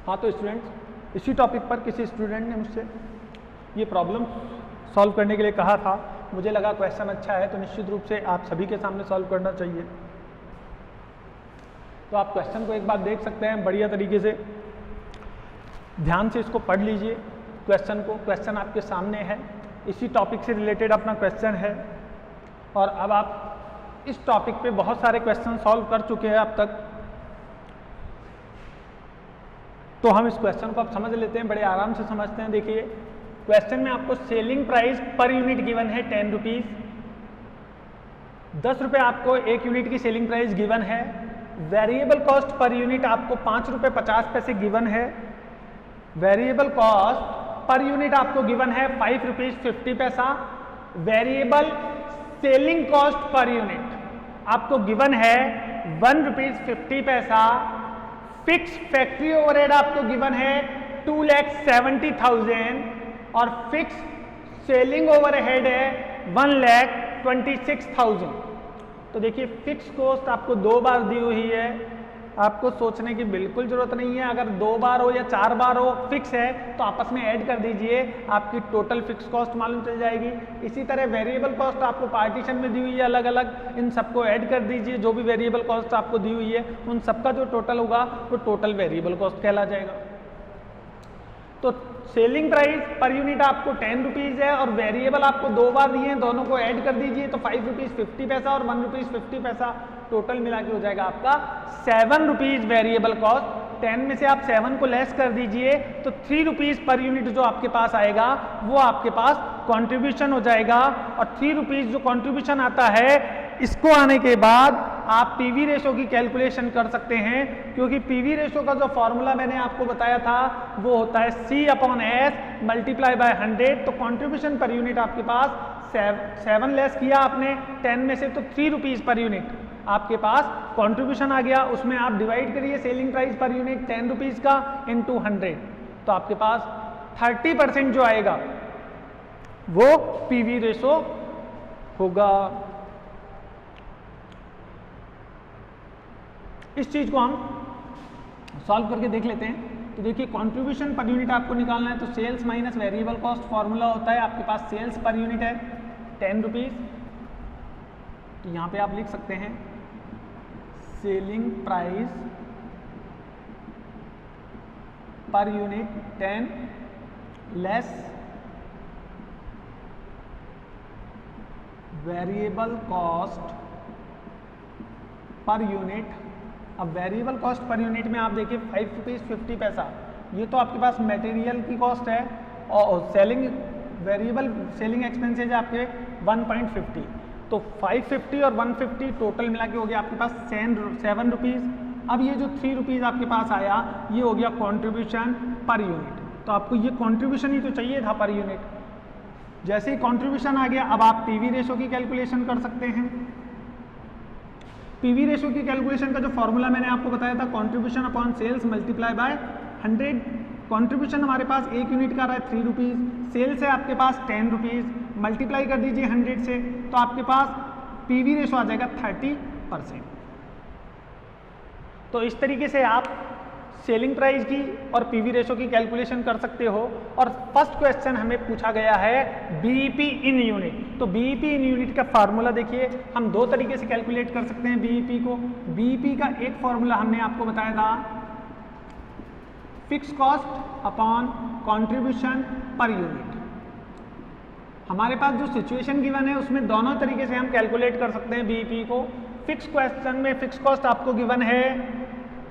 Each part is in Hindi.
हाँ तो स्टूडेंट्स, इसी टॉपिक पर किसी स्टूडेंट ने मुझसे ये प्रॉब्लम सॉल्व करने के लिए कहा था। मुझे लगा क्वेश्चन अच्छा है तो निश्चित रूप से आप सभी के सामने सॉल्व करना चाहिए। तो आप क्वेश्चन को एक बार देख सकते हैं बढ़िया तरीके से, ध्यान से इसको पढ़ लीजिए क्वेश्चन को। क्वेश्चन आपके सामने है, इसी टॉपिक से रिलेटेड अपना क्वेश्चन है और अब आप इस टॉपिक पे बहुत सारे क्वेश्चन सॉल्व कर चुके हैं अब तक। तो हम इस क्वेश्चन को अब समझ लेते हैं, बड़े आराम से समझते हैं। देखिए क्वेश्चन में आपको selling price per unit given है 10 रुपीज, 10 रुपये आपको एक यूनिट की सेलिंग प्राइस गिवन है। वेरिएबल कॉस्ट पर यूनिट आपको 5 रुपये 50 पैसे गिवन है। वेरिएबल कॉस्ट पर यूनिट आपको गिवन है 5 रुपीज 50 पैसा। Variable selling cost per unit आपको गिवन है 1 रुपीज 50 पैसा। फिक्स फैक्ट्री ओवरहेड आपको गिवन है 2,70,000 और फिक्स सेलिंग ओवरहेड है 1,26,000। तो देखिए फिक्स कॉस्ट आपको 2 बार दी हुई है, आपको सोचने की बिल्कुल जरूरत नहीं है। अगर 2 बार हो या 4 बार हो फिक्स है तो आपस में ऐड कर दीजिए, आपकी टोटल फिक्स कॉस्ट मालूम चल जाएगी। इसी तरह वेरिएबल कॉस्ट आपको पार्टीशन में दी हुई है अलग अलग, इन सबको ऐड कर दीजिए। जो भी वेरिएबल कॉस्ट आपको दी हुई है उन सबका जो टोटल होगा वो टोटल वेरिएबल कॉस्ट कहला जाएगा। तो सेलिंग प्राइस पर यूनिट आपको 10 रुपीज है और वेरिएबल आपको 2 बार दिए हैं, दोनों को ऐड कर दीजिए तो 5 रुपीज 50 पैसा और 1 रुपीज 50 पैसा, टोटल मिला के हो जाएगा आपका 7 रुपीज वेरिएबल कॉस्ट। 10 में से आप 7 को लेस कर दीजिए तो 3 रुपीज पर यूनिट जो आपके पास आएगा वो आपके पास कंट्रीब्यूशन हो जाएगा। और 3 रुपीज जो कंट्रीब्यूशन आता है, इसको आने के बाद आप पीवी रेशो की कैलकुलेशन कर सकते हैं, क्योंकि पीवी रेशो का जो फॉर्मूला मैंने आपको बताया था वो होता है C/S मल्टीप्लाई बाय 100। तो कंट्रीब्यूशन पर यूनिट आपके पास 7 लेस किया आपने 10 में से तो 3 रुपीज पर यूनिट आपके पास कंट्रीब्यूशन आ गया। उसमें आप डिवाइड करिए selling price per unit 10 rupees का इंटू 100, तो आपके पास 30% जो आएगा वो पीवी रेशो होगा। इस चीज को हम सॉल्व करके देख लेते हैं। तो देखिए कंट्रीब्यूशन पर यूनिट आपको निकालना है तो sales minus variable cost formula होता है। आपके पास सेल्स पर यूनिट है 10 रुपीज, तो यहाँ पे आप लिख सकते हैं selling price per unit 10 less variable cost per unit. अब वेरिएबल कॉस्ट पर यूनिट में आप देखिए 5 रुपीज 50 पैसा, ये तो आपके पास मटेरियल की कॉस्ट है और सेलिंग वेरिएबल सेलिंग एक्सपेंसेज है आपके 1.50, तो 550 और 150 टोटल मिला के हो गया आपके पास 7 रुपीज। अब ये जो 3 रुपीज आपके पास आया ये हो गया कंट्रीब्यूशन पर यूनिट, तो आपको ये कंट्रीब्यूशन ही तो चाहिए था पर यूनिट। जैसे ही कंट्रीब्यूशन आ गया अब आप पीवी रेशो की कैलकुलेशन कर सकते हैं। पीवी रेशो की कैलकुलेशन का जो फॉर्मूला मैंने आपको बताया था contribution upon sales multiply by 100। Contribution हमारे पास एक यूनिट का रहा है 3 रुपीज, सेल्स है आपके पास 10 रुपीज, मल्टीप्लाई कर दीजिए 100 से तो आपके पास पीवी रेशो आ जाएगा 30%। तो इस तरीके से आप सेलिंग प्राइस की और पीवी रेशो की कैलकुलेशन कर सकते हो। और फर्स्ट क्वेश्चन हमें पूछा गया है बीईपी इन यूनिट, तो बीईपी इन यूनिट का फार्मूला देखिए हम 2 तरीके से कैलकुलेट कर सकते हैं बीईपी को। बीईपी का एक फार्मूला हमने आपको बताया था fix cost upon contribution per unit. हमारे पास जो सिचुएशन गिवन है उसमें दोनों तरीके से हम कैलकुलेट कर सकते हैं बीईपी को। फिक्स क्वेश्चन में फिक्स कॉस्ट आपको गिवन है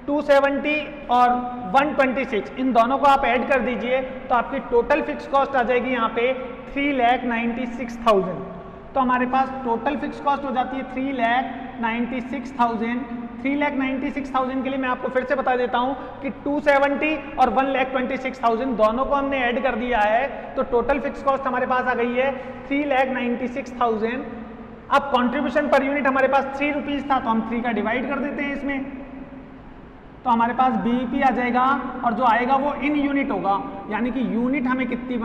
270 और 126, इन दोनों को आप ऐड कर दीजिए तो आपकी टोटल फिक्स कॉस्ट आ जाएगी यहाँ पे 3,96,000। तो हमारे पास टोटल फिक्स कॉस्ट हो जाती है 3,96,000। 3,96,000 के लिए मैं आपको फिर से बता देता हूँ कि 270 और 1,26,000 दोनों को हमने ऐड कर दिया है, तो टोटल फिक्स कॉस्ट हमारे पास आ गई है 3,96,000। अब कंट्रीब्यूशन पर यूनिट हमारे पास 3 रुपीज था तो हम 3 का डिवाइड कर देते हैं इसमें, तो हमारे पास बीईपी आ जाएगा और जो आएगा वो इन यूनिट होगा, यानी कि यूनिट हमें कितनी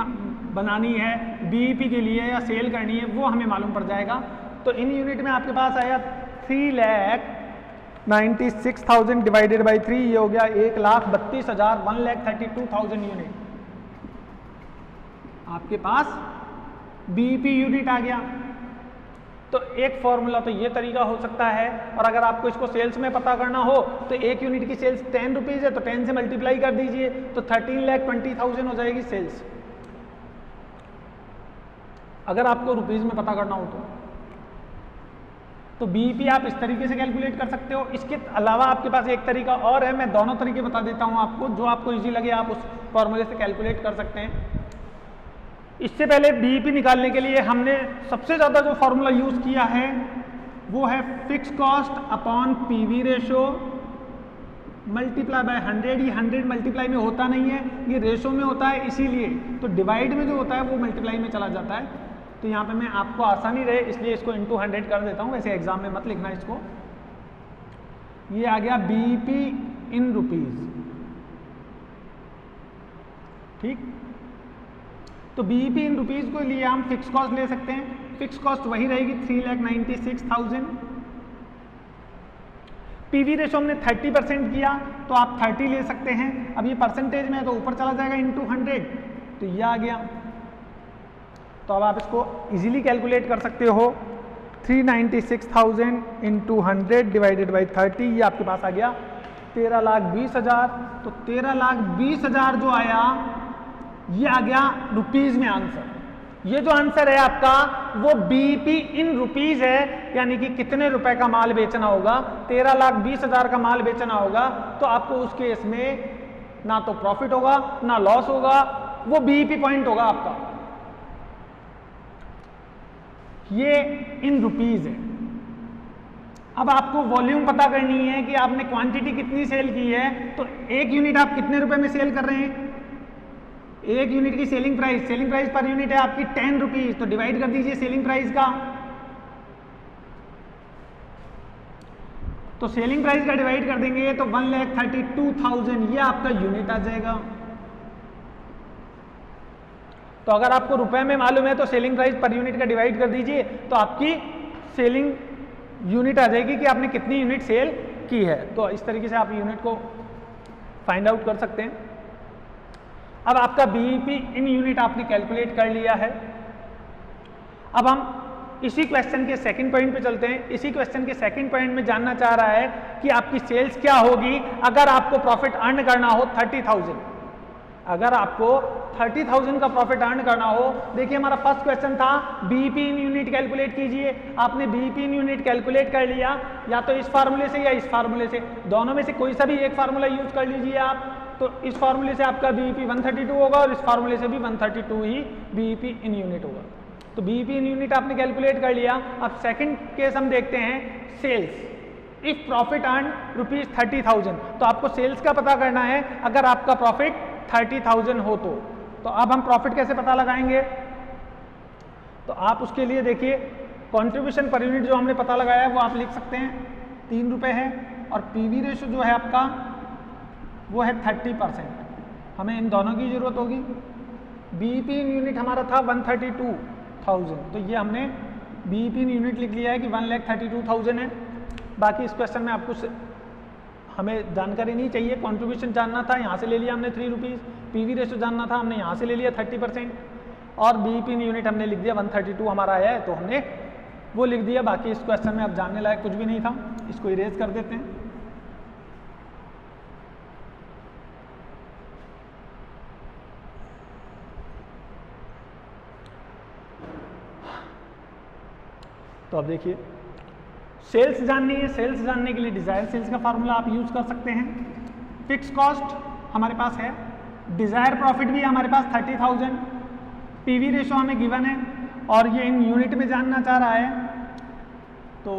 बनानी है बीईपी के लिए या सेल करनी है वो हमें मालूम पड़ जाएगा। तो इन यूनिट में आपके पास आया 3,96,000 96,000 डिवाइडेड बाई 3, ये हो गया 1,32,000, 1,32,000 यूनिट आपके पास बीईपी यूनिट आ गया। तो एक फॉर्मूला तो ये तरीका हो सकता है, और अगर आपको इसको सेल्स में पता करना हो तो एक यूनिट की सेल्स 10 रुपीज़ है तो 10 से मल्टीप्लाई कर दीजिए तो 13,20,000 हो जाएगी सेल्स, अगर आपको रुपीज़ में पता करना हो तो बीईपी आप इस तरीके से कैलकुलेट कर सकते हो। इसके अलावा आपके पास एक तरीका और है, मैं दोनों तरीके बता देता हूं आपको, जो आपको इजी लगे आप उस फॉर्मूले से कैलकुलेट कर सकते हैं। इससे पहले बीईपी निकालने के लिए हमने सबसे ज़्यादा जो फॉर्मूला यूज़ किया है वो है fix cost upon PV ratio multiply by 100। ये 100 मल्टीप्लाई में होता नहीं है, ये रेशो में होता है, इसीलिए तो डिवाइड में जो होता है वो मल्टीप्लाई में चला जाता है। तो यहाँ पे मैं आपको आसानी रहे इसलिए इसको इंटू 100 कर देता हूँ, वैसे एग्जाम में मत लिखना इसको। ये आ गया बीईपी इन रुपीज़, ठीक। तो बीईपी इन रुपीज़ को लिए हम फिक्स कॉस्ट ले सकते हैं, फिक्स कॉस्ट वही रहेगी 3,96,000। पीवी रेशो हमने 30% किया तो आप 30 ले सकते हैं, अब ये परसेंटेज में है तो ऊपर चला जाएगा इंटू 100, तो ये आ गया। तो अब आप इसको इजीली कैलकुलेट कर सकते हो, 396,000 इंटू 100 डिवाइडेड बाई 30, ये आपके पास आ गया 13,20,000। तो 13,20,000 जो आया ये आ गया रुपीज में आंसर। ये जो आंसर है आपका वो बीईपी इन रुपीज है, यानी कि कितने रुपए का माल बेचना होगा, 13,20,000 का माल बेचना होगा, तो आपको उस केस में ना तो प्रॉफिट होगा ना लॉस होगा, वो बीईपी पॉइंट होगा आपका। ये इन रुपीज है। अब आपको वॉल्यूम पता करनी है कि आपने क्वांटिटी कितनी सेल की है, तो एक यूनिट आप कितने रुपए में सेल कर रहे हैं, एक यूनिट की सेलिंग प्राइस पर यूनिट है आपकी 10 रुपीज, तो डिवाइड कर दीजिए सेलिंग प्राइस का, तो सेलिंग प्राइस का डिवाइड कर देंगे तो 1,32,000 ये आपका यूनिट आ जाएगा। तो अगर आपको रुपए में मालूम है तो सेलिंग प्राइस पर यूनिट का डिवाइड कर दीजिए तो आपकी सेलिंग यूनिट आ जाएगी कि आपने कितनी यूनिट सेल की है। तो इस तरीके से आप यूनिट को फाइंड आउट कर सकते हैं। अब आपका बीईपी इन यूनिट आपने कैलकुलेट कर लिया है। अब हम इसी क्वेश्चन के सेकंड पॉइंट पे चलते हैं। इसी क्वेश्चन के सेकंड पॉइंट में जानना चाह रहा है कि आपकी सेल्स क्या होगी अगर आपको प्रॉफिट अर्न करना हो 30,000। अगर आपको 30,000 का प्रॉफिट अर्न करना हो, देखिए हमारा फर्स्ट क्वेश्चन था बीईपी इन यूनिट कैलकुलेट कीजिए। आपने बीईपी इन यूनिट कैलकुलेट कर लिया, या तो इस फार्मूले से या इस फार्मूले से, दोनों में से कोई सा भी एक फार्मूला यूज कर लीजिए आप। तो इस फार्मूले से आपका बीईपी 132 होगा और इस फार्मूले से भी 132 ही बीईपी इन यूनिट होगा। तो बीईपी इन यूनिट आपने कैलकुलेट कर लिया। अब सेकंड केस हम देखते हैं, सेल्स। इफ प्रॉफिट अर्न ₹30,000, तो आपको सेल्स का पता करना है अगर आपका प्रॉफिट 30,000 हो तो अब हम प्रॉफिट कैसे पता लगाएंगे, तो आप उसके लिए देखिए कंट्रीब्यूशन पर यूनिट जो हमने पता लगाया है वो आप लिख सकते हैं, 3 रुपये है, और पीवी रेशो जो है आपका वो है 30%। हमें इन दोनों की जरूरत होगी। बीईपी इन यूनिट हमारा था 132,000, तो ये हमने बीईपी इन यूनिट लिख लिया है कि 1,32,000 है। बाकी इस क्वेश्चन में आपको हमें जानकारी नहीं चाहिए, कंट्रीब्यूशन जानना था, यहाँ से ले लिया हमने 3 रुपीज़, पीवी रेशो जानना था, हमने यहाँ से ले लिया 30%, और बीईपी इन यूनिट हमने लिख दिया 132 हमारा आया है तो हमने वो लिख दिया। बाकी इस क्वेश्चन में अब जानने लायक कुछ भी नहीं था, इसको इरेज कर देते हैं। तो अब देखिए सेल्स जाननी है, सेल्स जानने के लिए डिजायर सेल्स का फार्मूला आप यूज कर सकते हैं। फिक्स कॉस्ट हमारे पास है, डिजायर प्रॉफिट भी हमारे पास 30,000, पीवी रेशो हमें गिवन है और ये इन यूनिट में जानना चाह रहा है, तो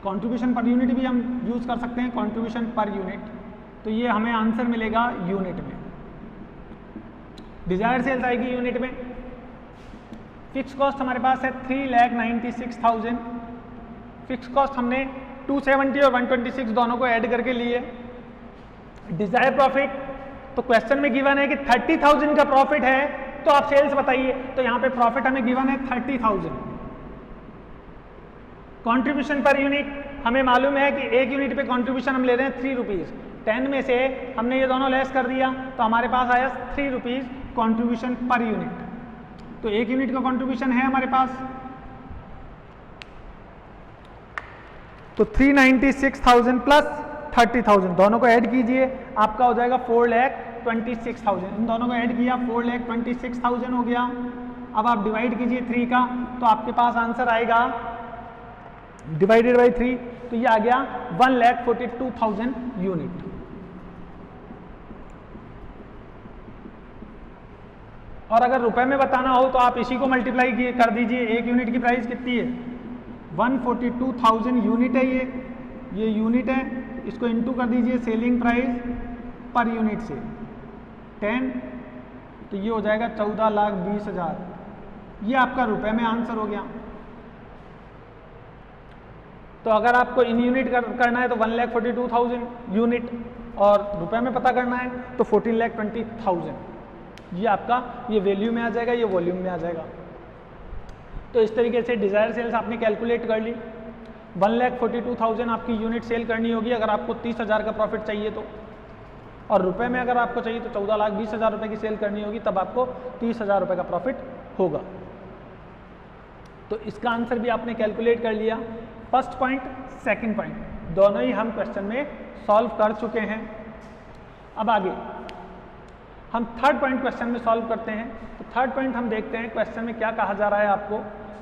कंट्रीब्यूशन पर यूनिट भी हम यूज कर सकते हैं, कंट्रीब्यूशन पर यूनिट, तो ये हमें आंसर मिलेगा यूनिट में। डिजायर सेल्स आएगी यूनिट में। फिक्स कॉस्ट हमारे पास है 3,96,000। फिक्स कॉस्ट हमने 270 और 126 दोनों को ऐड करके लिए। डिजायर प्रॉफिट, तो क्वेश्चन में गिवन है कि 30,000 का प्रॉफिट है तो आप सेल्स बताइए, तो यहाँ पे प्रॉफिट हमें गिवन है 30,000। कंट्रीब्यूशन पर यूनिट, हमें मालूम है कि एक यूनिट पे कंट्रीब्यूशन हम ले रहे हैं 3 रुपीज़। 10 में से हमने ये दोनों लेस कर दिया तो हमारे पास आया 3 रुपीज़ कंट्रीब्यूशन पर यूनिट। तो एक यूनिट का कंट्रीब्यूशन है हमारे पास, तो 396,000 प्लस 30,000 दोनों को ऐड कीजिए, आपका हो जाएगा 4,26,000। इन दोनों को ऐड किया 4,26,000 हो गया। अब आप डिवाइड कीजिए 3 का, तो आपके पास आंसर आएगा डिवाइडेड बाई 3, तो ये आ गया 1,42,000 यूनिट। और अगर रुपए में बताना हो तो आप इसी को मल्टीप्लाई कर दीजिए। एक यूनिट की प्राइस कितनी है? 142,000 यूनिट है ये यूनिट है, इसको इनटू कर दीजिए सेलिंग प्राइस पर यूनिट से 10, तो ये हो जाएगा 14,20,000। ये आपका रुपए में आंसर हो गया। तो अगर आपको इन यूनिट करना है तो 1,42,000 यूनिट, और रुपए में पता करना है तो 14,20,000। ये आपका ये वैल्यू में आ जाएगा, ये वॉल्यूम में आ जाएगा। तो इस तरीके से डिजायर सेल्स आपने कैलकुलेट कर ली। 1,42,000 आपकी यूनिट सेल करनी होगी अगर आपको 30,000 का प्रॉफिट चाहिए तो, और रुपए में अगर आपको चाहिए तो 14,20,000 रुपये की सेल करनी होगी, तब आपको 30,000 रुपये का प्रॉफिट होगा। तो इसका आंसर भी आपने कैलकुलेट कर लिया। फर्स्ट पॉइंट, सेकंड पॉइंट दोनों ही हम क्वेश्चन में सॉल्व कर चुके हैं। अब आगे हम थर्ड पॉइंट क्वेश्चन में सॉल्व करते हैं। तो थर्ड पॉइंट हम देखते हैं क्वेश्चन में क्या कहा जा रहा है आपको।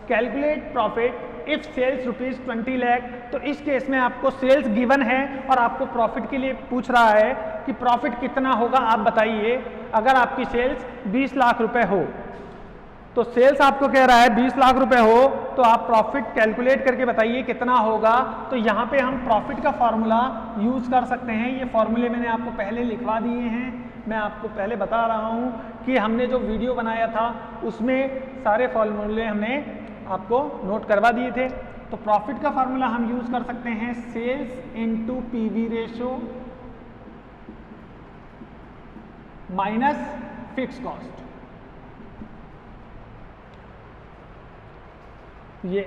Calculate profit if sales ₹20 lakh. तो इस केस में आपको सेल्स गिवन है और आपको प्रॉफिट के लिए पूछ रहा है कि प्रॉफिट कितना होगा आप बताइए। अगर आपकी सेल्स 20 लाख रुपए हो, तो सेल्स आपको कह रहा है 20 लाख रुपए हो, तो आप प्रॉफिट कैलकुलेट करके बताइए कितना होगा। तो यहाँ पे हम प्रॉफिट का फॉर्मूला यूज कर सकते हैं। ये फॉर्मूले मैंने आपको पहले लिखवा दिए हैं। मैं आपको पहले बता रहा हूँ कि हमने जो वीडियो बनाया था उसमें सारे फॉर्मूले हमने आपको नोट करवा दिए थे। तो प्रॉफिट का फॉर्मूला हम यूज कर सकते हैं sales into PV ratio minus fix cost. ये,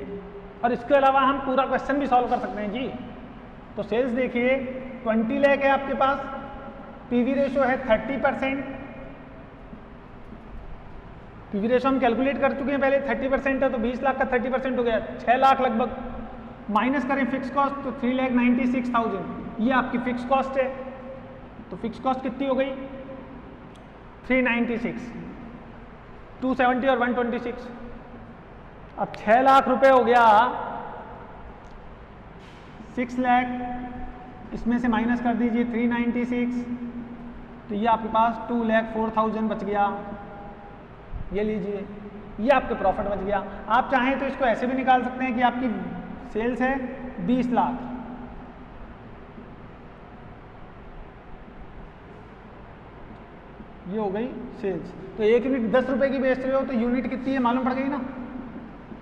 और इसके अलावा हम पूरा क्वेश्चन भी सॉल्व कर सकते हैं जी। तो सेल्स देखिए 20 लाख है आपके पास, पीवी रेशियो है 30%। पीवी रेशियो हम कैलकुलेट कर चुके हैं पहले, 30% है तो 20 लाख का 30% हो गया 6 लाख लगभग। माइनस करें फिक्स कॉस्ट तो 3,96,000, ये आपकी फिक्स कॉस्ट है। तो फिक्स कॉस्ट कितनी हो गई? 396, 270 और 126। अब 6 लाख रुपए हो गया, 6 लाख इसमें से माइनस कर दीजिए 396, तो ये आपके पास 2,04,000 बच गया। ये लीजिए, ये आपके प्रॉफिट बच गया। आप चाहें तो इसको ऐसे भी निकाल सकते हैं कि आपकी सेल्स है 20 लाख, ये हो गई सेल्स। तो एक यूनिट 10 रुपए की बेच रहे हो तो यूनिट कितनी है मालूम पड़ गई ना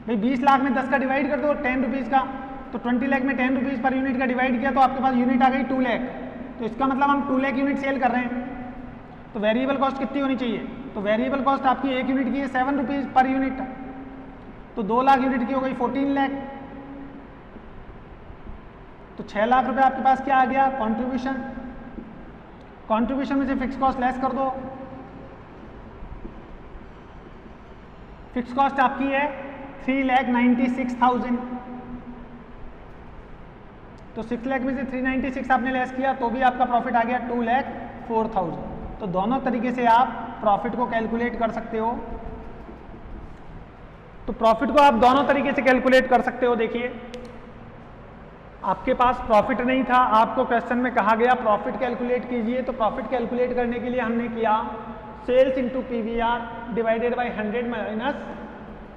भाई। 20 लाख में 10 का डिवाइड कर दो 10 रुपीज़ का, तो 20 लाख में 10 रुपीज़ पर यूनिट का डिवाइड किया तो आपके पास यूनिट आ गई 2 लाख। तो इसका मतलब हम 2 लाख यूनिट सेल कर रहे हैं। तो वेरिएबल कॉस्ट कितनी होनी चाहिए? तो वेरिएबल कॉस्ट आपकी एक यूनिट की है 7 रुपीज़ पर यूनिट, तो 2 लाख यूनिट की हो गई 14 लाख। तो 6 लाख रुपए आपके पास क्या आ गया? कॉन्ट्रीब्यूशन। कॉन्ट्रीब्यूशन में से फिक्स कॉस्ट लेस कर दो। फिक्स कॉस्ट आपकी है 3,96,000, तो 6 लाख में से 396 आपने लेस किया तो भी आपका प्रॉफिट आ गया 2,04,000। तो दोनों तरीके से आप प्रॉफिट को कैलकुलेट कर सकते हो। तो प्रॉफिट को आप दोनों तरीके से कैलकुलेट कर सकते हो। देखिए आपके पास प्रॉफिट नहीं था, आपको क्वेश्चन में कहा गया प्रॉफिट कैलकुलेट कीजिए। तो प्रॉफिट कैलकुलेट करने के लिए हमने किया sales into PVR divided by 100 minus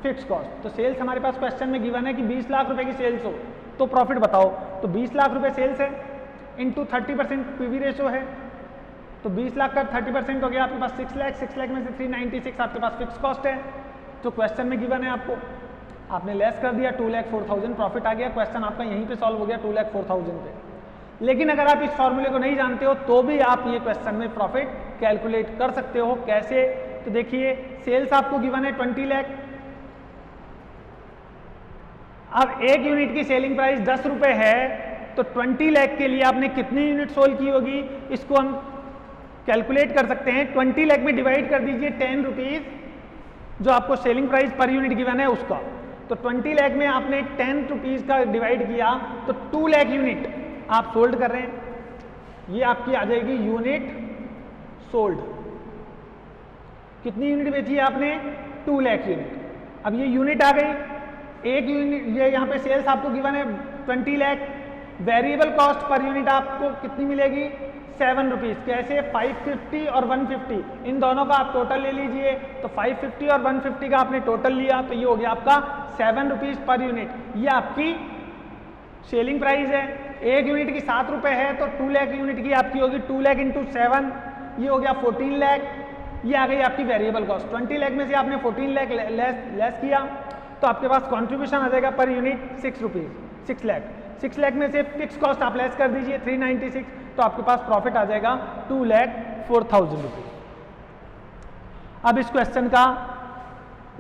fix cost. तो सेल्स हमारे पास क्वेश्चन में गिवन है कि 20 लाख रुपए की सेल्स हो तो प्रॉफिट बताओ। तो 20 लाख रुपए सेल्स है इंटू 30% पीवी रेशियो है, तो 20 लाख का 30% हो गया आपके पास 6 लाख। 6 लाख में से 396 आपके पास फिक्स कॉस्ट है जो क्वेश्चन में गिवन है आपको, आपने लेस कर दिया 2,04,000, प्रॉफिट आ गया। क्वेश्चन आपका यहीं पे सॉल्व हो गया 2,04,000 पे। लेकिन अगर आप इस फॉर्मूले को नहीं जानते हो तो भी आप ये क्वेश्चन में प्रॉफिट कैलकुलेट कर सकते हो। कैसे? तो देखिए सेल्स आपको गिवन है 20 लाख, अब एक यूनिट की सेलिंग प्राइस 10 रुपए है, तो 20 लाख के लिए आपने कितनी यूनिट सोल्ड की होगी, इसको हम कैलकुलेट कर सकते हैं। 20 लाख में डिवाइड कर दीजिए 10 रुपीज, जो आपको selling price per unit given है उसका। तो 20 लाख में आपने 10 रुपीज का डिवाइड किया, तो 2 लाख यूनिट आप सोल्ड कर रहे हैं। ये आपकी आ जाएगी यूनिट सोल्ड। कितनी यूनिट बेची है आपने, 2 लाख यूनिट। अब ये यूनिट आ गई, एक यूनिट, ये यहाँ पे सेल्स आपको गिवन है 20 lakh, variable cost per unit आपको कितनी मिलेगी, 7 रुपीज। कैसे, 550 और 150, इन दोनों का आप टोटल ले लीजिए। तो 550 और 150 का आपने टोटल लिया, तो ये हो गया आपका 7 रुपीज पर यूनिट। ये आपकी सेलिंग प्राइस है। एक यूनिट की 7 रुपए है, तो 2 लाख यूनिट की आपकी होगी 2 लाख इंटू 7, ये हो गया 14 लाख। ये आ गई आपकी वेरिएबल कॉस्ट। 20 लाख में से आपने 14 लाख लेस किया, तो आपके पास कॉन्ट्रीब्यूशन आ जाएगा per unit 6 rupees, 6 lakh. 6 lakh में से फिक्स कॉस्ट आप लेस कर दीजिए 396, तो आपके पास प्रॉफिट आ जाएगा 2,04,000 रुपीज। अब इस क्वेश्चन का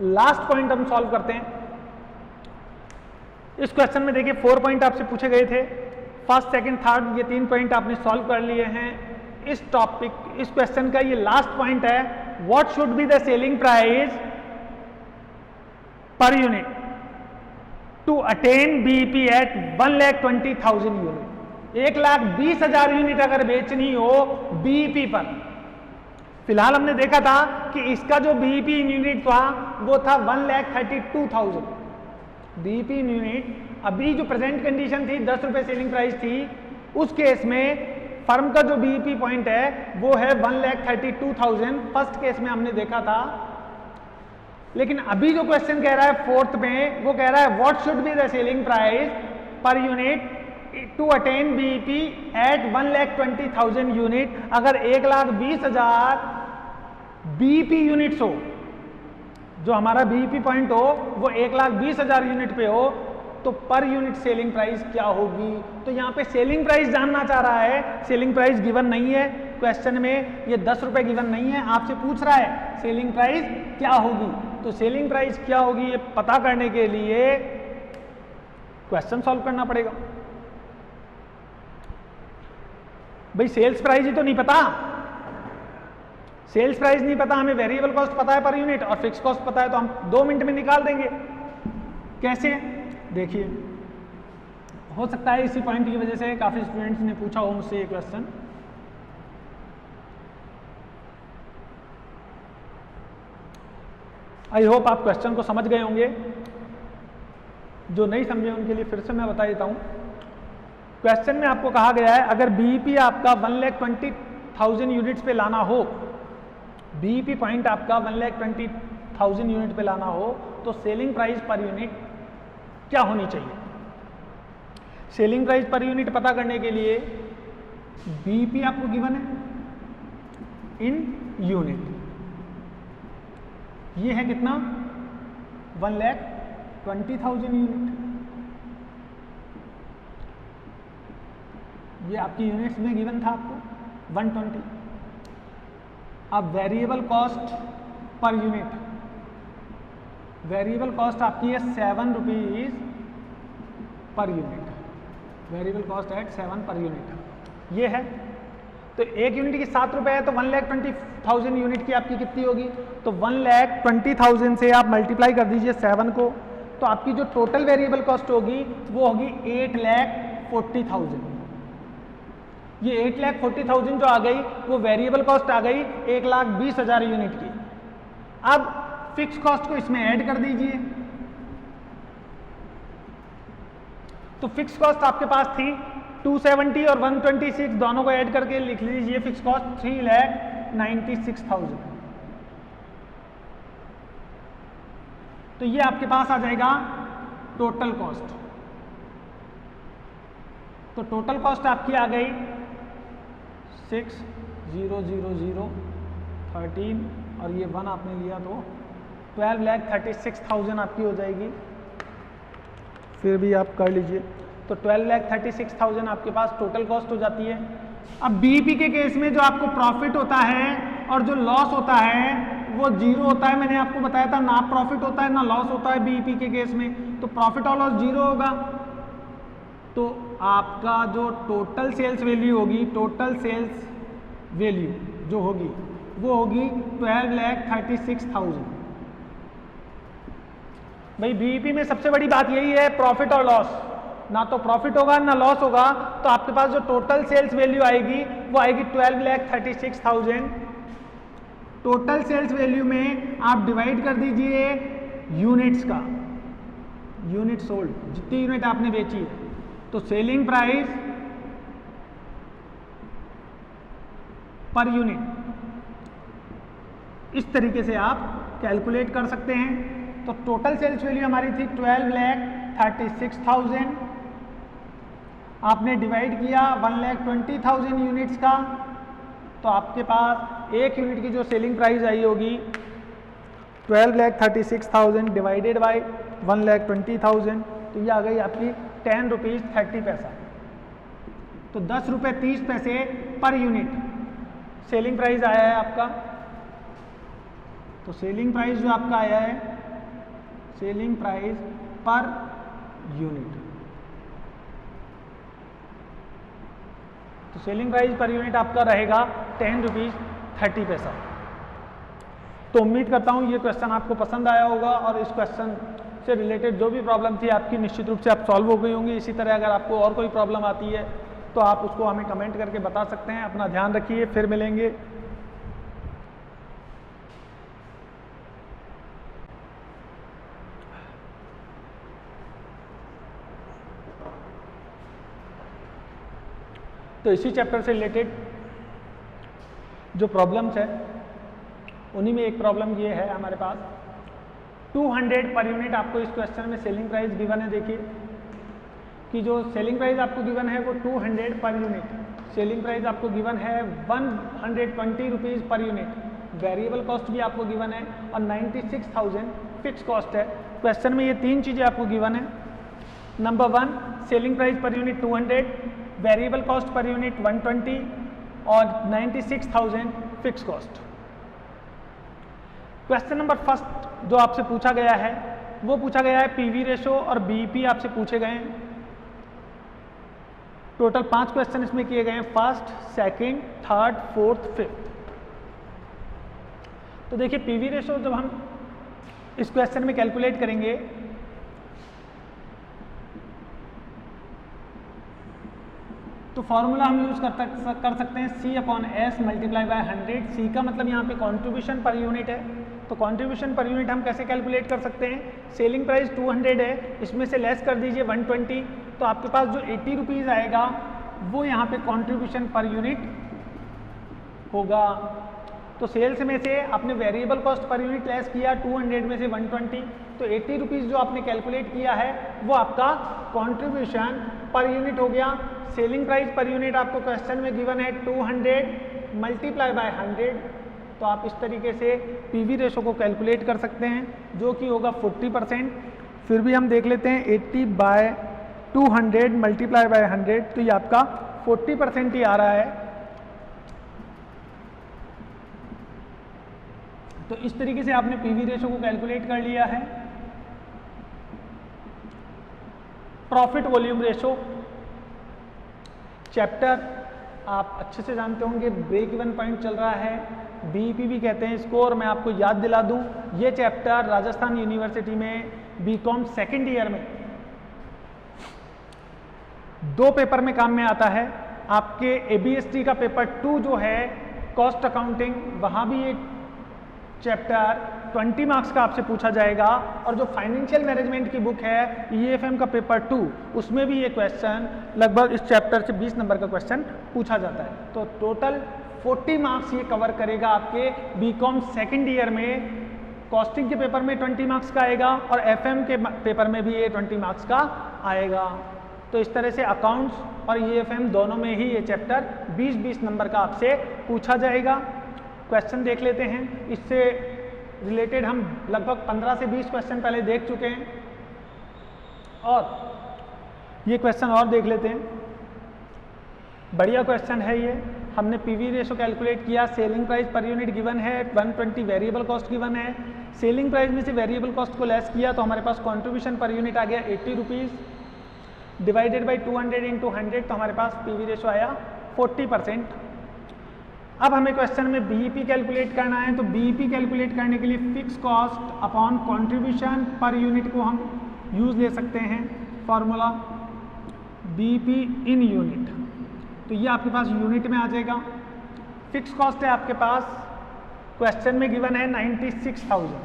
लास्ट पॉइंट हम सॉल्व करते हैं। इस क्वेश्चन में देखिए 4 पॉइंट आपसे पूछे गए थे, फर्स्ट, सेकंड, थर्ड, ये 3 पॉइंट आपने सॉल्व कर लिए हैं। इस टॉपिक, इस क्वेश्चन का ये लास्ट पॉइंट है, what should be the selling price per unit to attain BEP at 1,20,000 unit. 1,20,000 unit अगर बेचनी हो बीईपी पर। फिलहाल हमने देखा था कि इसका जो बीईपी यूनिट था वो था 1,32,000 बीईपी यूनिट। अभी जो प्रेजेंट कंडीशन थी 10 रुपए सेलिंग प्राइस थी, उस केस में फर्म का जो बीईपी पॉइंट है वो है 1,32,000, फर्स्ट केस में हमने देखा था। लेकिन अभी जो क्वेश्चन कह रहा है फोर्थ में, वो कह रहा है what should be the selling price per unit to attain BEP at 1,20,000 unit. अगर 1,20,000 बीईपी यूनिट्स हो, जो हमारा बीईपी पॉइंट हो वो 1,20,000 यूनिट पे हो, तो पर यूनिट सेलिंग प्राइस क्या होगी। तो यहाँ पे सेलिंग प्राइस जानना चाह रहा है, सेलिंग प्राइस गिवन नहीं है क्वेश्चन में, ये 10 रुपए गिवन नहीं है, आपसे पूछ रहा है सेलिंग प्राइस क्या होगी। तो सेलिंग प्राइस क्या होगी ये पता करने के लिए क्वेश्चन सॉल्व करना पड़ेगा। भाई सेल्स प्राइस ही तो नहीं पता, सेल्स प्राइस नहीं पता, हमें वेरिएबल कॉस्ट पता है पर यूनिट और फिक्स कॉस्ट पता है, तो हम 2 मिनट में निकाल देंगे। कैसे, देखिए, हो सकता है इसी पॉइंट की वजह से काफी स्टूडेंट्स ने पूछा हो मुझसे ये क्वेश्चन। आई होप आप क्वेश्चन को समझ गए होंगे। जो नहीं समझे उनके लिए फिर से मैं बता देता हूं। क्वेश्चन में आपको कहा गया है अगर बीईपी आपका 1,20,000 यूनिट्स पे लाना हो, बीईपी पॉइंट आपका 1,20,000 यूनिट पे लाना हो, तो सेलिंग प्राइस पर यूनिट क्या होनी चाहिए। सेलिंग प्राइस पर यूनिट पता करने के लिए बीईपी आपको गिवन है इन यूनिट, ये है कितना 1,20,000 यूनिट, ये आपकी यूनिट्स में गिवन था आपको 120। अब variable cost per unit, variable cost आपकी है 7 rupees per unit, variable cost at 7 per unit ये है। तो एक यूनिट की 7 रुपए है, तो 1,20,000 यूनिट की आपकी कितनी होगी, तो 1,20,000 से आप मल्टीप्लाई कर दीजिए 7 को, तो आपकी जो टोटल वेरिएबल कॉस्ट होगी वो होगी 8,40,000। ये 8,40,000 जो आ गई वो वेरिएबल कॉस्ट आ गई 1,20,000 यूनिट की। अब फिक्स कॉस्ट को इसमें ऐड कर दीजिए, तो फिक्स कॉस्ट आपके पास थी 270 और 126, दोनों को ऐड करके लिख लीजिए फिक्स कॉस्ट 3,96,000। तो ये आपके पास आ जाएगा टोटल कॉस्ट। तो टोटल कॉस्ट आपकी आ गई 6,000,13 और ये 1 आपने लिया तो 12,36,000 आपकी हो जाएगी। फिर भी आप कर लीजिए, तो 12,36,000 आपके पास टोटल कॉस्ट हो जाती है। अब बीईपी के केस में जो आपको प्रॉफिट होता है और जो लॉस होता है वो जीरो होता है, मैंने आपको बताया था, ना प्रॉफिट होता है ना लॉस होता है बीईपी के केस में, तो प्रॉफिट और लॉस जीरो होगा। तो आपका जो टोटल सेल्स वैल्यू होगी, टोटल सेल्स वैल्यू जो होगी वो होगी 12,36,000। भाई बीईपी में सबसे बड़ी बात यही है प्रॉफिट और लॉस, ना तो प्रॉफिट होगा ना लॉस होगा, तो आपके पास जो टोटल सेल्स वैल्यू आएगी वो आएगी 12,36,000। टोटल सेल्स वैल्यू में आप डिवाइड कर दीजिए यूनिट्स का, यूनिट सोल्ड, जितनी यूनिट आपने बेची है, तो सेलिंग प्राइस पर यूनिट, इस तरीके से आप कैलकुलेट कर सकते हैं। तो टोटल सेल्स वैल्यू हमारी थी 12,36,000, आपने डिवाइड किया 1,20,000 यूनिट्स का, तो आपके पास एक यूनिट की जो सेलिंग प्राइस आई होगी 12,36,000 डिवाइडेड बाई 1,20,000, तो ये आ गई आपकी 10 रुपीज़ 30 पैसा, तो 10 रुपये 30 पैसे पर यूनिट सेलिंग प्राइस आया है आपका। तो सेलिंग प्राइस जो आपका आया है, सेलिंग प्राइस पर यूनिट, तो सेलिंग प्राइस पर यूनिट आपका रहेगा 10 रुपीज़ 30 पैसा। तो उम्मीद करता हूँ ये क्वेश्चन आपको पसंद आया होगा और इस क्वेश्चन से रिलेटेड जो भी प्रॉब्लम थी आपकी निश्चित रूप से आप सॉल्व हो गई होंगी। इसी तरह अगर आपको और कोई प्रॉब्लम आती है तो आप उसको हमें कमेंट करके बता सकते हैं। अपना ध्यान रखिए, फिर मिलेंगे। तो इसी चैप्टर से रिलेटेड जो प्रॉब्लम्स है उन्हीं में एक प्रॉब्लम ये है हमारे पास 200 पर यूनिट आपको इस क्वेश्चन में सेलिंग प्राइस गिवन है। देखिए कि जो सेलिंग प्राइस आपको गिवन है वो 200 पर यूनिट, सेलिंग प्राइस आपको गिवन है 120 rupees per unit, variable cost भी आपको गिवन है और 96,000 फिक्स कॉस्ट है। क्वेश्चन में ये तीन चीज़ें आपको गिवन है। Number 1 selling price per unit 200, variable cost per unit 120 और 96,000 fix cost. Question number first जो आपसे पूछा गया है वो पूछा गया है पीवी रेशो और बीईपी आपसे पूछे गए हैं। टोटल 5 क्वेश्चन इसमें किए गए हैं, first, second, third, fourth, fifth. तो देखिए पीवी रेशो जब हम इस क्वेश्चन में कैलकुलेट करेंगे तो फॉर्मूला हम यूज कर सकते हैं C/S मल्टीप्लाई बाय 100। C का मतलब यहाँ पे कंट्रीब्यूशन पर यूनिट है, तो कंट्रीब्यूशन पर यूनिट हम कैसे कैलकुलेट कर सकते हैं। सेलिंग प्राइस 200 है, इसमें से लेस कर दीजिए 120, तो आपके पास जो 80 रुपीज़ आएगा वो यहाँ पे कंट्रीब्यूशन पर यूनिट होगा। तो सेल्स में से आपने variable cost per unit less किया 200 में से 120, तो 80 रुपीज़ जो आपने कैलकुलेट किया है वो आपका कंट्रीब्यूशन पर यूनिट हो गया। सेलिंग प्राइस पर यूनिट आपको क्वेश्चन में गिवन है 200 मल्टीप्लाई बाय 100, तो आप इस तरीके से पीवी रेशो को कैलकुलेट कर सकते हैं जो कि होगा 40%। फिर भी हम देख लेते हैं 80/200 मल्टीप्लाई बाय 100, तो ये आपका 40% ही आ रहा है। तो इस तरीके से आपने पीवी रेशो को कैलकुलेट कर लिया है। प्रॉफिट वॉल्यूम रेशो चैप्टर आप अच्छे से जानते होंगे, ब्रेक इवन पॉइंट चल रहा है, बीईपी भी कहते हैं इसको। और मैं आपको याद दिला दूं, ये चैप्टर राजस्थान यूनिवर्सिटी में बीकॉम सेकेंड ईयर में 2 पेपर में काम में आता है। आपके एबीएसटी का पेपर 2 जो है कॉस्ट अकाउंटिंग, वहाँ भी ये चैप्टर 20 मार्क्स का आपसे पूछा जाएगा। और जो फाइनेंशियल मैनेजमेंट की बुक है ईएफएम का पेपर 2, उसमें भी ये क्वेश्चन लगभग इस चैप्टर से 20 नंबर का क्वेश्चन पूछा जाता है। तो टोटल 40 मार्क्स ये कवर करेगा आपके बीकॉम सेकेंड ईयर में। कॉस्टिंग के पेपर में 20 मार्क्स का आएगा और एफएम के पेपर में भी ये 20 मार्क्स का आएगा। तो इस तरह से अकाउंट्स और ईएफएम दोनों में ही ये चैप्टर 20-20 नंबर का आपसे पूछा जाएगा। क्वेश्चन देख लेते हैं, इससे रिलेटेड हम लगभग 15 से 20 क्वेश्चन पहले देख चुके हैं और ये क्वेश्चन और देख लेते हैं। बढ़िया क्वेश्चन है ये। हमने पीवी रेशो कैलकुलेट किया, selling price per unit given है 120, वेरिएबल कॉस्ट गिवन है, सेलिंग प्राइस में से वेरिएबल कॉस्ट को लेस किया तो हमारे पास कंट्रीब्यूशन पर यूनिट आ गया 80 रुपीज़ डिवाइडेड बाई 200 इंटू 100 तो हमारे पास पीवी रेशो आया 40%। अब हमें क्वेश्चन में बीईपी कैलकुलेट करना है, तो बीईपी कैलकुलेट करने के लिए fix cost upon contribution per unit को हम यूज ले सकते हैं, फॉर्मूला बीईपी इन यूनिट। तो ये आपके पास यूनिट में आ जाएगा। फिक्स कॉस्ट है आपके पास, क्वेश्चन में गिवन है 96,000,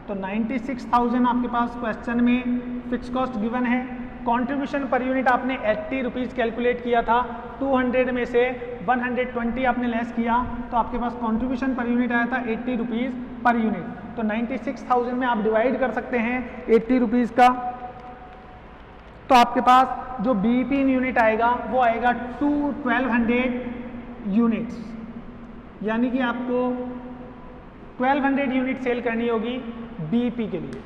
तो 96,000 आपके पास क्वेश्चन में फिक्स कॉस्ट गिवन है। कंट्रीब्यूशन पर यूनिट आपने 80 रुपीज़ कैलकुलेट किया था, 200 में से 120 आपने लेस किया तो आपके पास कंट्रीब्यूशन पर यूनिट आया था 80 रुपीज़ पर यूनिट। तो 96,000 में आप डिवाइड कर सकते हैं 80 रुपीज़ का, तो आपके पास जो बीईपी इन यूनिट आएगा वो आएगा 1200 यूनिट्स, यानी कि आपको 1200 यूनिट सेल करनी होगी बीईपी के लिए।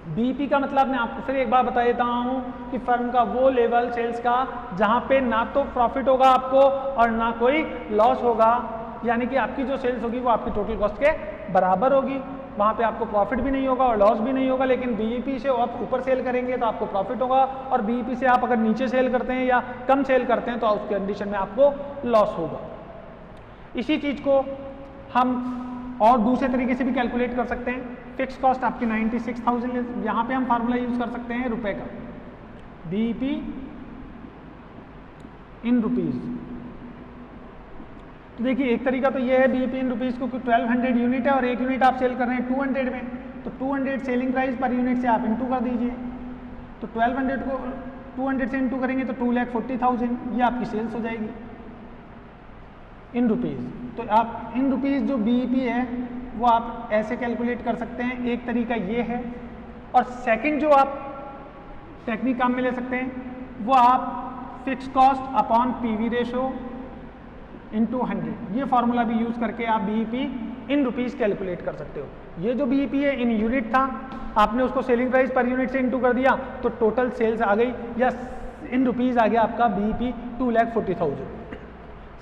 बीईपी का मतलब मैं आपको फिर एक बार बता देता हूँ कि फर्म का वो लेवल सेल्स का जहाँ पे ना तो प्रॉफिट होगा आपको और ना कोई लॉस होगा, यानी कि आपकी जो सेल्स होगी वो आपकी टोटल कॉस्ट के बराबर होगी, वहाँ पे आपको प्रॉफिट भी नहीं होगा और लॉस भी नहीं होगा। लेकिन बीईपी से आप ऊपर सेल करेंगे तो आपको प्रॉफिट होगा और बीईपी से आप अगर नीचे सेल करते हैं या कम सेल करते हैं तो उस कंडीशन में आपको लॉस होगा। इसी चीज़ को हम और दूसरे तरीके से भी कैलकुलेट कर सकते हैं। फिक्स कॉस्ट आपकी 96,000, यहाँ पे हम फार्मूला यूज कर सकते हैं रुपए का, बीईपी इन रुपीज। तो देखिए एक तरीका तो ये है बीईपी इन रुपीज को, 1200 यूनिट है और एक यूनिट आप सेल कर रहे हैं 200 में, तो 200 सेलिंग प्राइस पर यूनिट से आप इंटू कर दीजिए, तो 1200 को 200 से इंटू करेंगे तो 2,40,000 ये आपकी सेल्स हो जाएगी इन रुपीज़। तो आप इन रुपीज़ जो बीईपी है वो आप ऐसे कैलकुलेट कर सकते हैं, एक तरीका ये है। और सेकंड जो आप टेक्निक काम में ले सकते हैं वो आप fix cost upon PV ratio into 100, ये फार्मूला भी यूज़ करके आप बीईपी इन रुपीज़ कैलकुलेट कर सकते हो। ये जो बीईपी है इन यूनिट था, आपने उसको सेलिंग प्राइस पर यूनिट से इंटू कर दिया तो टोटल सेल्स आ गई, या इन रुपीज़ आ गया आपका बीईपी 2,40,000।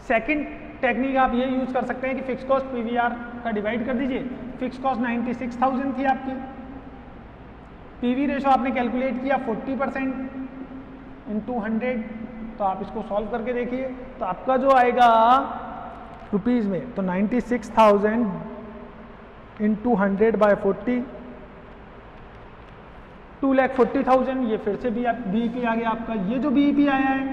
सेकंड टेक्निक आप ये यूज़ कर सकते हैं कि फिक्स कॉस्ट पीवीआर का डिवाइड कर दीजिए। फिक्स कॉस्ट 96,000 थी आपकी, पीवी रेशो आपने कैलकुलेट किया 40% इंटू 100, तो आप इसको सॉल्व करके देखिए तो आपका जो आएगा रुपीज़ में, तो 96,000 इंटू 100 बाय 40, 2,40,000। ये फिर से भी आप बीईपी आ गया आपका। ये जो बीईपी आया है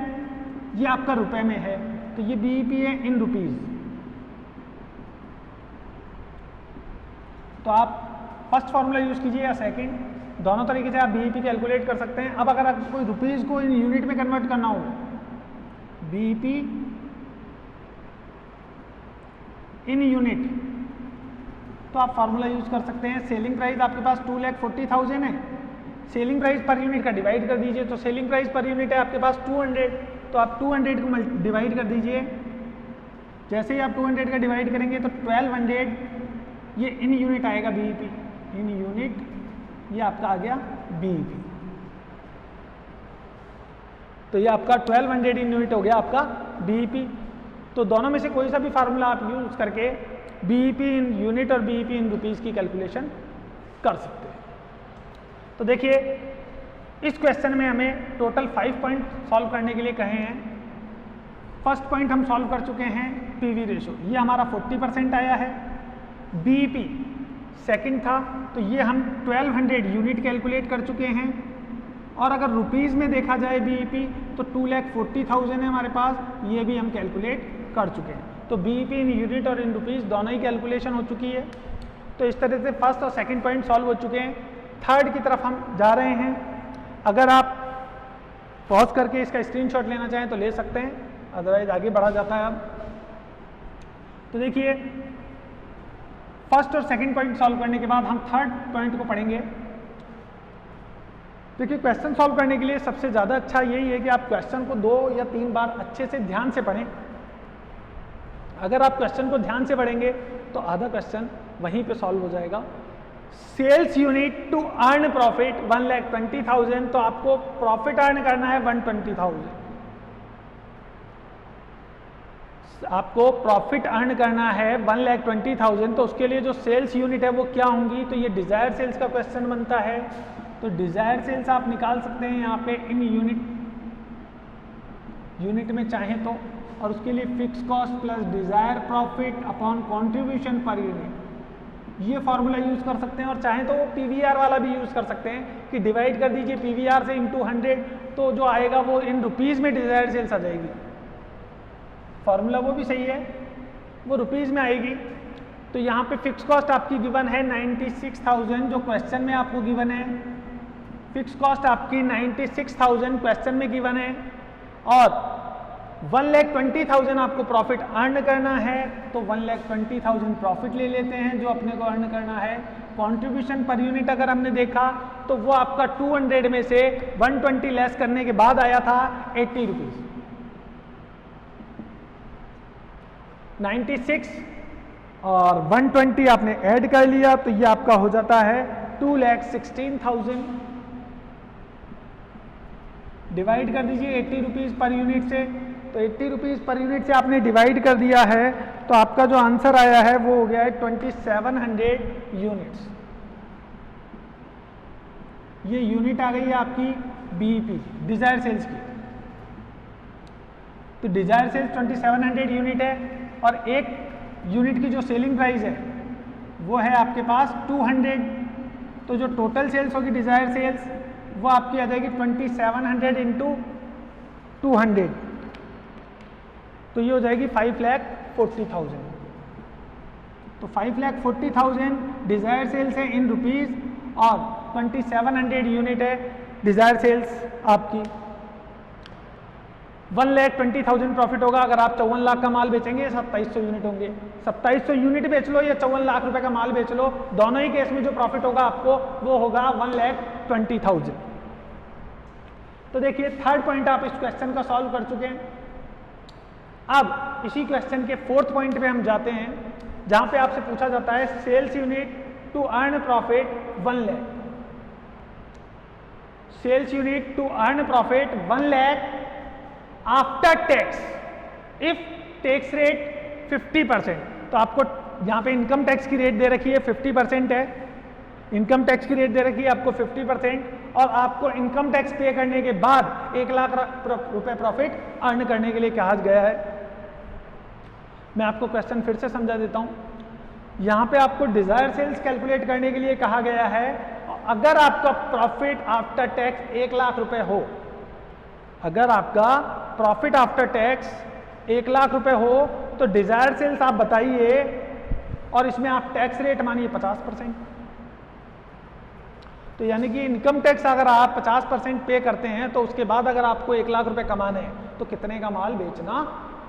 ये आपका रुपए में है, तो ये बीईपी है इन रुपीज। तो आप फर्स्ट फार्मूला यूज कीजिए या सेकंड, दोनों तरीके से आप बीईपी कैलकुलेट कर सकते हैं। अब अगर आपको कोई रुपीज को इन यूनिट में कन्वर्ट करना हो, बीईपी इन यूनिट, तो आप फार्मूला यूज कर सकते हैं। सेलिंग प्राइस आपके पास 2,40,000 है, सेलिंग प्राइस पर यूनिट का डिवाइड कर दीजिए, तो सेलिंग प्राइस पर यूनिट है आपके पास 200, तो आप 200 को डिवाइड कर दीजिए। जैसे ही आप 200 का डिवाइड करेंगे तो 1200 ये इन यूनिट आएगा बीईपी, इन यूनिट ये आपका आ गया बीईपी। तो ये आपका 1200 इन यूनिट हो गया आपका बीईपी। तो दोनों में से कोई सा भी फार्मूला आप यूज करके बीईपी इन यूनिट और बीईपी इन रुपीस की कैलकुलेशन कर सकते हैं। तो देखिए इस क्वेश्चन में हमें टोटल 5 पॉइंट सॉल्व करने के लिए कहे हैं। फर्स्ट पॉइंट हम सॉल्व कर चुके हैं पीवी रेशो, ये हमारा 40% आया है। बीईपी सेकंड था, तो ये हम 1200 यूनिट कैलकुलेट कर चुके हैं। और अगर रुपीस में देखा जाए बीईपी तो 2,40,000 है हमारे पास, ये भी हम कैलकुलेट कर चुके हैं। तो बीईपी इन यूनिट और इन रुपीस दोनों ही कैलकुलेशन हो चुकी है। तो इस तरह से फर्स्ट और सेकंड पॉइंट सॉल्व हो चुके हैं। थर्ड की तरफ हम जा रहे हैं। अगर आप पॉज करके इसका स्क्रीनशॉट लेना चाहें तो ले सकते हैं, अदरवाइज आगे बढ़ा जाता है। अब तो देखिए फर्स्ट और सेकंड पॉइंट सॉल्व करने के बाद हम थर्ड पॉइंट को पढ़ेंगे। देखिए क्वेश्चन सॉल्व करने के लिए सबसे ज़्यादा अच्छा यही है कि आप क्वेश्चन को 2 या 3 बार अच्छे से ध्यान से पढ़ें। अगर आप क्वेश्चन को ध्यान से पढ़ेंगे तो आधा क्वेश्चन वहीं पे सॉल्व हो जाएगा। Sales unit to earn profit 1,20,000, तो आपको प्रॉफिट अर्न करना है 120,000। आपको प्रॉफिट अर्न करना है 1,20,000, तो उसके लिए जो सेल्स यूनिट है वो क्या होंगी, तो ये डिजायर सेल्स का क्वेश्चन बनता है। तो डिजायर सेल्स आप निकाल सकते हैं यहाँ पे इन यूनिट में चाहें तो, और उसके लिए fix cost plus Dzire profit upon contribution per unit, ये फॉर्मूला यूज कर सकते हैं। और चाहें तो वो पीवीआर वाला भी यूज कर सकते हैं कि डिवाइड कर दीजिए पीवीआर से इंटू 100, तो जो आएगा वो इन रुपीज में डिजायर सेल्स आ जाएगी। फॉर्मूला वो भी सही है, वो रुपीज में आएगी। तो यहाँ पे फिक्स कॉस्ट आपकी गिवन है 96,000 जो क्वेश्चन में आपको गिवन है। फिक्स कॉस्ट आपकी 96,000 क्वेश्चन में गिवन है, और 1,20,000 आपको प्रॉफिट अर्न करना है, तो 1,20,000 प्रॉफिट ले लेते हैं जो अपने को अर्न करना है। कंट्रीब्यूशन पर यूनिट अगर हमने देखा तो वो आपका 200 में से 120 लेस करने के बाद आया था 80 रुपीज। 96 और 120 आपने ऐड कर लिया तो ये आपका हो जाता है 2,16,000। डिवाइड कर दीजिए 80 रुपीज पर यूनिट से, तो 80 रुपीज पर यूनिट से आपने डिवाइड कर दिया है, तो आपका जो आंसर आया है वो हो गया है 2700 यूनिट्स। ये यूनिट आ गई है आपकी बीईपी डिजायर सेल्स की। तो डिजायर सेल्स 2700 यूनिट है, और एक यूनिट की जो सेलिंग प्राइस है वो है आपके पास 200। तो जो टोटल सेल्स होगी डिजायर सेल्स वो आपकी आ जाएगी 2700 इंटू 200, तो ये हो जाएगी 5,40,000। तो 5,40,000 डिजायर सेल्स है इन रुपीज, और 2700 यूनिट है डिजायर सेल्स आपकी। 1,20,000 प्रॉफिट होगा अगर आप 54 लाख का माल बेचेंगे, 2700 यूनिट होंगे। 2700 यूनिट बेच लो या 54 लाख रुपए का माल बेच लो, दोनों ही केस में जो प्रॉफिट होगा आपको वो होगा 1,20,000। तो देखिए थर्ड पॉइंट आप इस क्वेश्चन का सॉल्व कर चुके हैं। अब इसी क्वेश्चन के फोर्थ पॉइंट पे हम जाते हैं, जहां पे आपसे पूछा जाता है sales unit to earn profit 1 lakh. Sales unit to earn profit 1 lakh after tax if tax rate 50%। तो आपको यहाँ पे इनकम टैक्स की रेट दे रखी है 50% है, इनकम टैक्स की रेट दे रखी है आपको 50%, और आपको इनकम टैक्स पे करने के बाद 1 लाख रुपए प्रॉफिट अर्न करने के लिए कहा गया है। मैं आपको क्वेश्चन फिर से समझा देता हूं। यहाँ पे आपको डिजायर सेल्स कैलकुलेट करने के लिए कहा गया है, अगर आपका प्रॉफिट आफ्टर टैक्स 1 लाख रुपए हो, अगर आपका प्रॉफिट आफ्टर टैक्स 1 लाख रुपए हो, तो डिजायर सेल्स आप बताइए, और इसमें आप टैक्स रेट मानिए 50%। तो यानी कि इनकम टैक्स अगर आप 50% पे करते हैं, तो उसके बाद अगर आपको 1 लाख रुपए कमाने हैं तो कितने का माल बेचना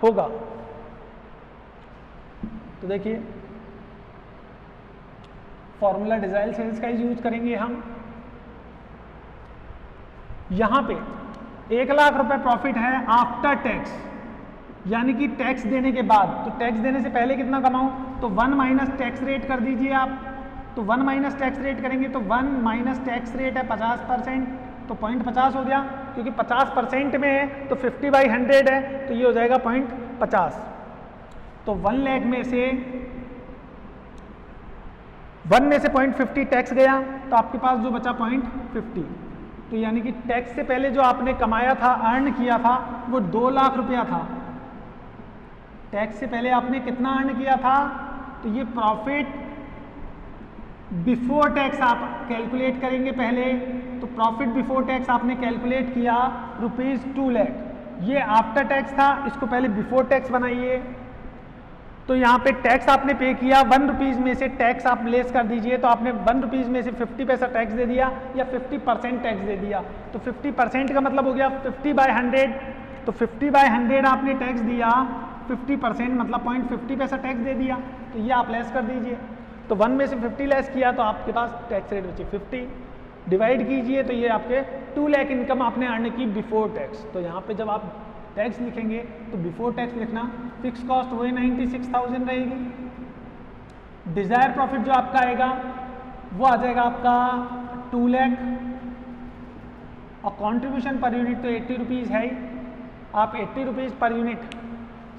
होगा। तो देखिए फॉर्मूला डिजायर सेल्स का यूज करेंगे हम। यहां पे 1 लाख रुपए प्रॉफिट है आफ्टर टैक्स, यानी कि टैक्स देने के बाद। तो टैक्स देने से पहले कितना कमाऊं, तो 1 माइनस टैक्स रेट कर दीजिए आप। तो 1 माइनस टैक्स रेट करेंगे तो 1 माइनस टैक्स रेट है 50%, तो 0.50 हो गया, क्योंकि 50% में है तो 50/100 है, तो ये हो जाएगा 0.50। तो 1 लाख में से 0.50 टैक्स गया, तो आपके पास जो बचा 0.50। तो यानी कि टैक्स से पहले जो आपने कमाया था, अर्न किया था, वो 2 लाख रुपया था। टैक्स से पहले आपने कितना अर्न किया था, तो ये प्रॉफिट बिफोर टैक्स आप कैलकुलेट करेंगे पहले। तो प्रॉफिट बिफोर टैक्स आपने कैलकुलेट किया ₹2 लाख। ये आफ्टर टैक्स था, इसको पहले बिफोर टैक्स बनाइए। तो यहाँ पे टैक्स आपने पे किया, ₹1 में से टैक्स आप लेस कर दीजिए, तो आपने ₹1 में से 50 पैसा टैक्स दे दिया या 50% टैक्स दे दिया। तो 50% का मतलब हो गया 50/100। तो 50/100 आपने टैक्स दिया, 50% मतलब 0.50 पैसा टैक्स दे दिया, तो ये आप लेस कर दीजिए। तो 1 में से 50 लेस किया तो आपके पास टैक्स रेट बची 50। डिवाइड कीजिए तो ये आपके 2 लाख इनकम आपने अर्न की बिफोर टैक्स। तो यहाँ पे जब आप टैक्स लिखेंगे तो बिफोर टैक्स लिखना, फिक्स कॉस्ट वही 96,000 रहेगी। डिजायर प्रॉफिट जो आपका आएगा वो आ जाएगा आपका 2 लाख, और कंट्रीब्यूशन पर यूनिट तो 80 रुपीज़ है ही। आप 80 rupees per unit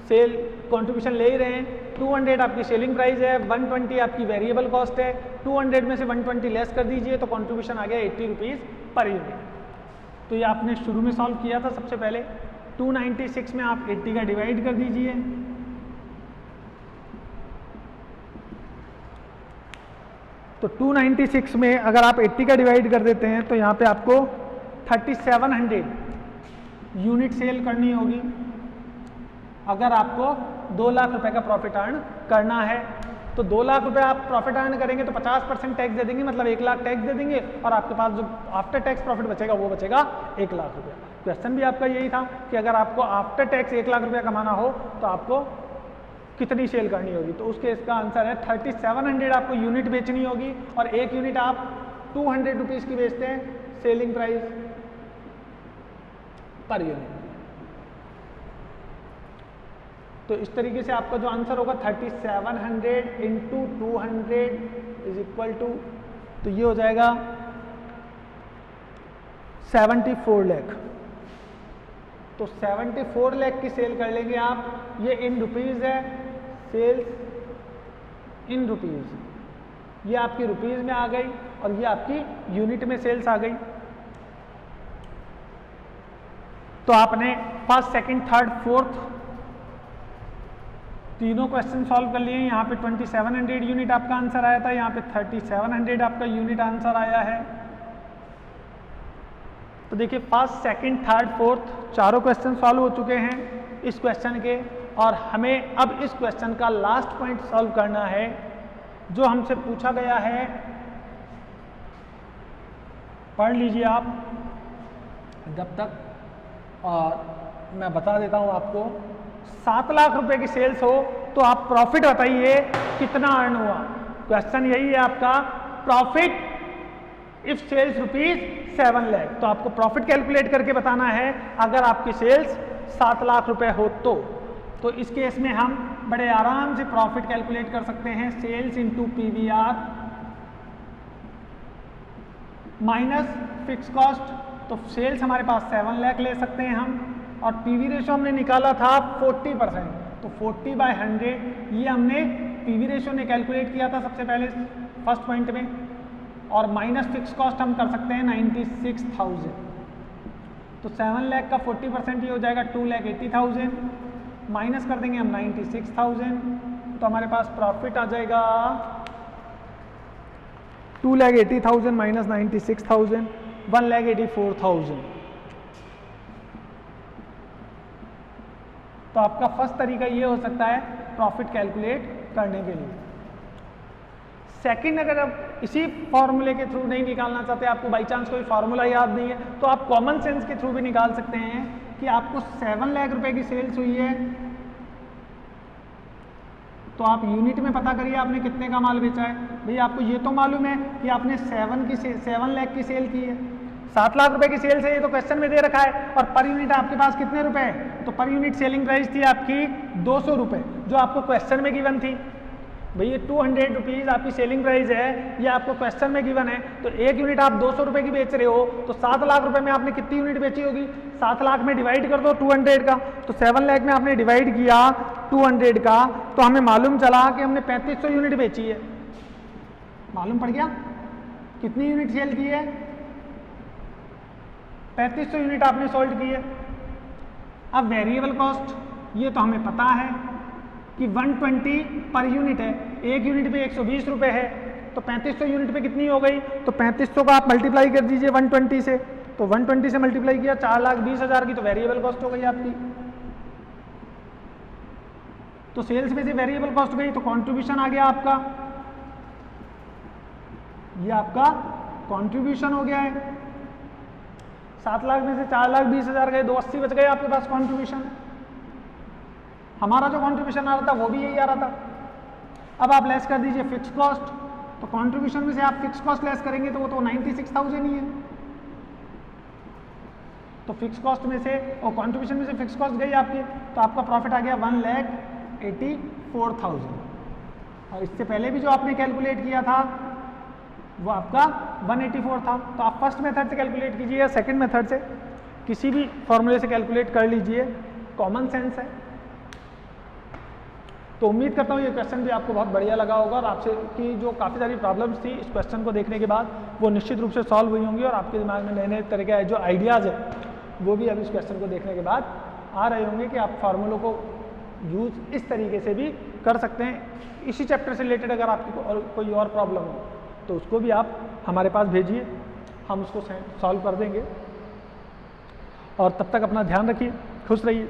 cell contribution ले ही रहे हैं। 200 आपकी सेलिंग प्राइस है, 120 आपकी वेरिएबल कॉस्ट है, 200 में से 120 लेस कर दीजिए तो कंट्रीब्यूशन आ गया 80 रुपीज़ पर यूनिट। तो ये आपने शुरू में सॉल्व किया था सबसे पहले। 296 में आप 80 का डिवाइड कर दीजिए, तो 296 में अगर आप 80 का डिवाइड कर देते हैं तो यहाँ पे आपको 3700 यूनिट सेल करनी होगी अगर आपको 2 लाख रुपए का प्रॉफिट अर्न करना है। तो 2 लाख रुपए आप प्रॉफिट अर्न करेंगे तो 50% टैक्स दे देंगे, मतलब 1 लाख टैक्स दे देंगे और आपके पास जो आफ्टर टैक्स प्रॉफिट बचेगा वो बचेगा 1 लाख रुपया। क्वेश्चन भी आपका यही था कि अगर आपको आफ्टर टैक्स 1 लाख रुपया कमाना हो तो आपको कितनी सेल करनी होगी, तो उसके इसका आंसर है 3700 आपको यूनिट बेचनी होगी और एक यूनिट आप 200 रुपीज़ की बेचते हैं सेलिंग प्राइस पर यूनिट। तो इस तरीके से आपका जो आंसर होगा 3700 इंटू 200 इज इक्वल टू, तो ये हो जाएगा 74 लाख। तो 74 लाख की सेल कर लेंगे आप, ये इन रुपीज़ है, सेल्स इन रुपीज़, ये आपकी रुपीज़ में आ गई और ये आपकी यूनिट में सेल्स आ गई। तो आपने फर्स्ट, सेकंड, थर्ड, फोर्थ तीनों क्वेश्चन सॉल्व कर लिए। यहाँ पे 2700 यूनिट आपका आंसर आया था, यहाँ पे 3700 आपका यूनिट आंसर आया है। तो देखिए फर्स्ट, सेकंड, थर्ड, फोर्थ चारों क्वेश्चन सॉल्व हो चुके हैं इस क्वेश्चन के, और हमें अब इस क्वेश्चन का लास्ट पॉइंट सॉल्व करना है जो हमसे पूछा गया है। पढ़ लीजिए आप जब तक, और मैं बता देता हूं आपको। 7 लाख रुपए की सेल्स हो तो आप प्रॉफिट बताइए कितना अर्न हुआ। क्वेश्चन यही है आपका, profit if sales rupees 7 lakh. तो आपको प्रॉफिट कैलकुलेट करके बताना है अगर आपकी सेल्स 7 लाख रुपए हो तो इस केस में हम बड़े आराम से प्रॉफिट कैलकुलेट कर सकते हैं। Sales into PVR minus fix cost. तो सेल्स हमारे पास 7 लाख ले सकते हैं हम, और पीवी रेशो हमने निकाला था 40%, तो 40/100 ये हमने पीवी रेशो ने कैलकुलेट किया था सबसे पहले फर्स्ट पॉइंट में, और माइनस फिक्स कॉस्ट हम कर सकते हैं 96,000। तो 7 लाख का 40% ये हो जाएगा 2,80,000, माइनस कर देंगे हम 96,000, तो हमारे पास प्रॉफिट आ जाएगा 2,80,000 माइनस 96,000, 1,84,000। तो आपका फर्स्ट तरीका ये हो सकता है प्रॉफिट कैलकुलेट करने के लिए। सेकंड, अगर आप इसी फॉर्मूले के थ्रू नहीं निकालना चाहते, आपको बाई चांस कोई फार्मूला याद नहीं है, तो आप कॉमन सेंस के थ्रू भी निकाल सकते हैं कि आपको 7 लाख रुपए की सेल्स हुई है, तो आप यूनिट में पता करिए आपने कितने का माल बेचा है। भैया आपको ये तो मालूम है कि आपने 7 लाख की सेल की है, 7 लाख रुपए की सेल्स है, ये तो क्वेश्चन में दे रखा है, और पर यूनिट आपके पास कितने रुपए है, तो पर यूनिट सेलिंग प्राइस थी आपकी 200 रुपए जो आपको क्वेश्चन में गिवन थी। भैया 200 रुपीज़ आपकी सेलिंग प्राइस है, ये आपको क्वेश्चन में गिवन है, तो एक यूनिट आप 200 रुपए की बेच रहे हो, तो 7 लाख रुपए में आपने कितनी यूनिट बेची होगी, 7 लाख में डिवाइड कर दो 200 का, तो 7 लाख में आपने डिवाइड किया 200 का, तो हमें मालूम चला कि हमने 3500 यूनिट बेची है। मालूम पड़ गया कितनी यूनिट सेल की है, 3500 यूनिट आपने सोल्ड की है। अब वेरिएबल कॉस्ट ये तो हमें पता है कि 120 पर यूनिट है, एक यूनिट पे 120 रुपए है, तो 3500 यूनिट पे कितनी हो गई, तो 3500 का आप मल्टीप्लाई कर दीजिए 120 से, तो 120 से मल्टीप्लाई किया 4,20,000 की तो वेरिएबल कॉस्ट हो गई आपकी। तो सेल्स में से वेरिएबल कॉस्ट गई तो कंट्रीब्यूशन आ गया आपका, ये आपका कंट्रीब्यूशन हो गया है। 7 लाख में से 4,20,000 गए, 280 बच गए आपके पास कंट्रीब्यूशन। हमारा जो कंट्रीब्यूशन आ रहा था वो भी यही आ रहा था। अब आप लेस कर दीजिए फिक्स कॉस्ट, तो कंट्रीब्यूशन में से आप फिक्स कॉस्ट लेस करेंगे तो वो तो 96,000 ही है। तो फिक्स कॉस्ट में से और कंट्रीब्यूशन में से फिक्स कॉस्ट गई आपकी, तो आपका प्रॉफिट आ गया 1,84,000। और इससे पहले भी जो आपने कैलकुलेट किया था वो आपका 184 था। तो आप फर्स्ट मेथड से कैलकुलेट कीजिए या सेकंड मेथड से, किसी भी फॉर्मूले से कैलकुलेट कर लीजिए, कॉमन सेंस है। तो उम्मीद करता हूँ ये क्वेश्चन भी आपको बहुत बढ़िया लगा होगा और आपसे की जो काफ़ी सारी प्रॉब्लम्स थी इस क्वेश्चन को देखने के बाद वो निश्चित रूप से सॉल्व हुई होंगी और आपके दिमाग में नए नए तरह के जो आइडियाज़ है वो भी अब इस क्वेश्चन को देखने के बाद आ रहे होंगे कि आप फार्मूलों को यूज़ इस तरीके से भी कर सकते हैं। इसी चैप्टर से रिलेटेड अगर आपकी कोई और प्रॉब्लम हो तो उसको भी आप हमारे पास भेजिए, हम उसको सॉल्व कर देंगे। और तब तक अपना ध्यान रखिए, खुश रहिए।